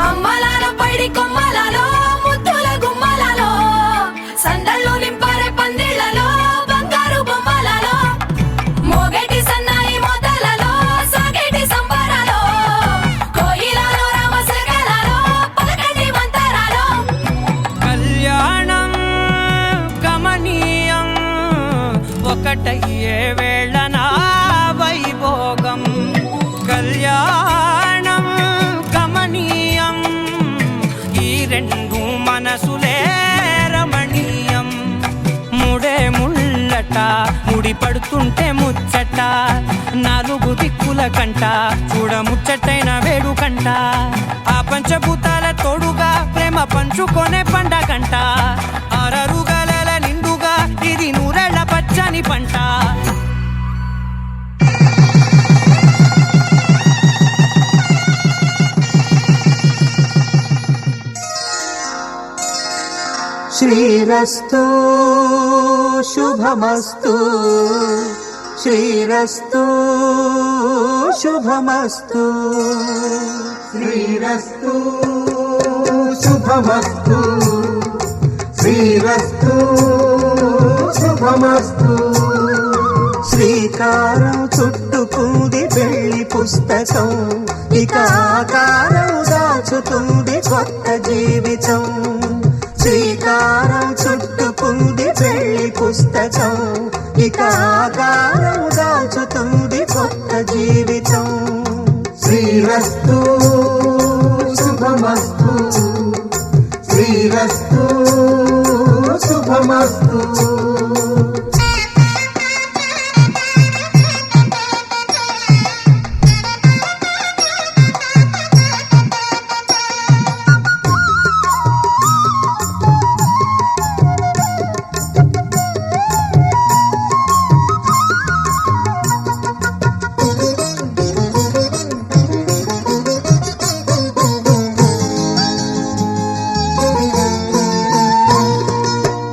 అమ్మలాలో పైడి కొమ్మలలో ముద్దుల గుమ్మలలో సందళ్ళు నింపారే పందిళ్లలో బంగారు బొమ్మలలో మోగేటి సన్నాయి మోతలలో సాగేటి సంబరాలో కోయిలలో రామసగలలో పలకటి మంతరాలో కళ్యాణం గమనీయం ఒకటయ్యే వేళ నా వైభోగం కళ్యాణం గమనీయం ఈ రెండు మనసులే రమణీయం ముడే ముళ్ళట ముడి పడుతుంటే ముచ్చట నాలుగు దిక్కుల కంట చూడ ముచ్చటైన వేడుకంట ఆ పంచభూతాల తోడుగా ప్రేమ పంచుకొనే పండగంట అరరుగల నిండుగా ఇది నూరెళ్ళ పచ్చని పంట శ్రీరస్తు శుభమస్తు శ్రీరస్తు శుభమస్తు శ్రీరస్తు శుభమస్తు శ్రీరస్తు శుభమస్తు శ్రీకారం చుట్టుకుంది పెళ్లి పుస్తకం ఇక ఆకారం దాచుతుంది కొత్త జీవితం శ్రీకారం చుట్టుకుంది పెళ్లి పుస్తకం ఇక ఆకారం దాచుతుంది కొత్త జీవితం శ్రీరస్తు శుభమస్తు శ్రీరస్తు శుభమస్తు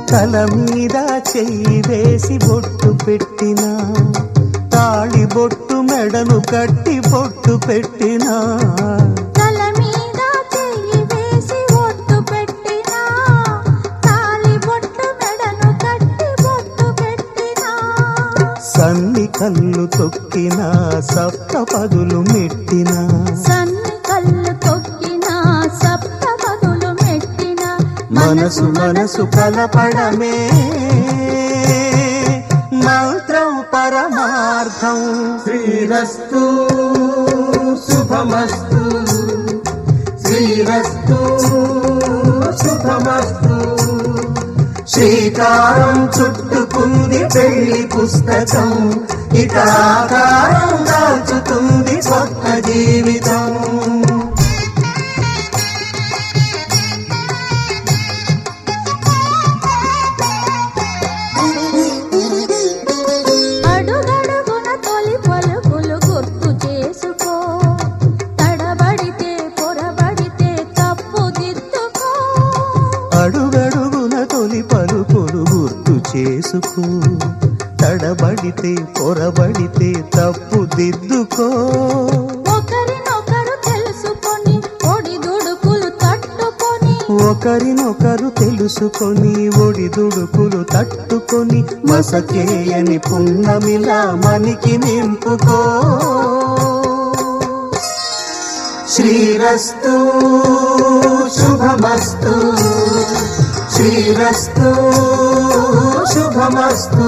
తల మీద చెయ్యి వేసి బొట్టు పెట్టినా తాళి బొట్టు మెడను కట్టి బొట్టు పెట్టినా తల మీద చెయ్యి వేసి బొట్టు పెట్టినా తాళి బొట్టు మెడను కట్టి బొట్టు పెట్టినా సన్ని కళ్ళు తొక్కినా సప్త పదులు మెట్టినా సన్ని కళ్ళు తొక్కినా సప్త పదులు మెట్టినా మనసు మనసు కలపడమే మంత్రం పరమార్థం శ్రీరస్తు శుభమస్తు శ్రీరస్తు శుభమస్తు శ్రీకారం చుట్టుకుంది పెళ్లి పుస్తకం ఇక ఆకారం దాచుతుంది కొత్త జీవితం అడుగడుగున తొలి పలుకులు గుర్తు చేసుకో, తడబడితే పొరబడితే తప్పు దిద్దుకో. ఒకరినొకరు తెలుసుకొని ఒడిదుడుకులు తట్టుకొని, ఒకరినొకరు తెలుసుకొని ఒడిదుడుకులు తట్టుకొని, మసకేయని పున్నమిలా మనికి నింపుకో. శ్రీరస్తు శుభమస్తు, శ్రీరస్తు శుభమస్తు.